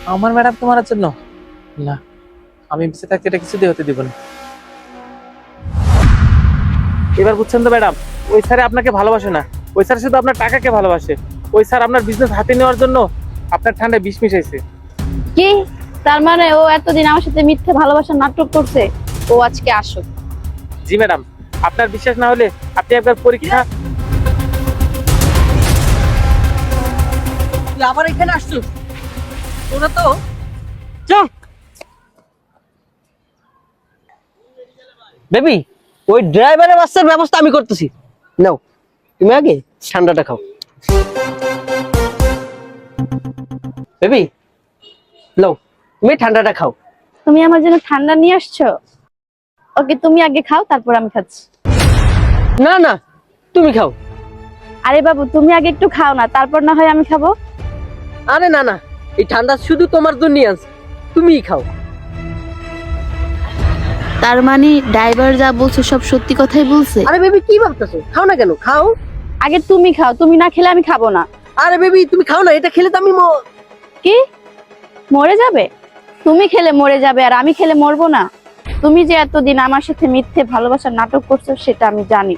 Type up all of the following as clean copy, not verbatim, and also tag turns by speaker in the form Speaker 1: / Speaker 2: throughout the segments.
Speaker 1: আমার ম্যাডাম তোমার জন্য? না, আমি বেঁচে থাকতে এটা কিছুতেই হতে দিব না। এবার বুঝছেন তো ম্যাডাম, ওই স্যার আপনাকে ভালোবাসে না, ওই স্যার শুধু আপনার টাকাকে ভালোবাসে। ওই স্যার আপনার বিজনেস হাতে নেওয়ার জন্য আপনার ঠান্ডায় বিষ মিশাইছে।
Speaker 2: কি? তার মানে ও এতদিন আমার সাথে মিথ্যে ভালোবাসার নাটক করছে, ও আজকে আসুক।
Speaker 1: জি ম্যাডাম, আপনার বিশ্বাস না হলে আপনি একবার পরীক্ষা।
Speaker 3: তুই আবার এখানে আসছিস? তোরা তো বেবি, ওই ড্রাইভারের বাচ্চার ব্যবস্থা আমি করতেছি। নাও, তুমি আগে ঠান্ডাটা খাও। বেবি, নাও, তুমি ঠান্ডাটা খাও।
Speaker 2: তুমি আমার জন্য ঠান্ডা নিয়ে আসছো? ওকে, তুমি আগে খাও, তারপর আমি খাচ্ছি।
Speaker 3: না না, তুমি খাও।
Speaker 2: আরে বাবু, তুমি আগে একটু খাও না, তারপর না হয় আমি খাবো।
Speaker 3: আরে না না, এই ঠান্ডা শুধু তোমার জন্যই আনছি, তুমিই খাও।
Speaker 4: তার মানে ড্রাইভার যা বলছে সব সত্যি কথাই বলছে।
Speaker 3: আরে বেবি, কি ভাবতেছো? খাও না কেন, খাও।
Speaker 2: আগে তুমি খাও, তুমি না খেলে আমি খাবো না।
Speaker 3: আরে বেবি, তুমি খাও না, এটা খেলে তো আমি
Speaker 2: কি মরে যাবে? তুমি খেলে মরে যাবে আর আমি খেলে মরবো না? তুমি যে এতদিন আমার সাথে মিথ্যে ভালোবাসার নাটক করছো সেটা আমি জানি,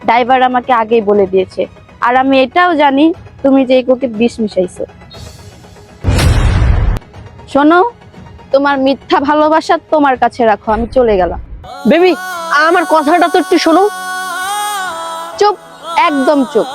Speaker 2: ড্রাইভার আমাকে আগেই বলে দিয়েছে। আর আমি এটাও জানি তুমি যে এই কোকে বিষ মিশাইছো। শোনো, তোমার মিথ্যা ভালোবাসা তোমার কাছে রাখো, আমি চলে গেলাম।
Speaker 3: বেবি, আমার কথাটা তো একটু শোনো।
Speaker 2: চুপ, একদম চুপ।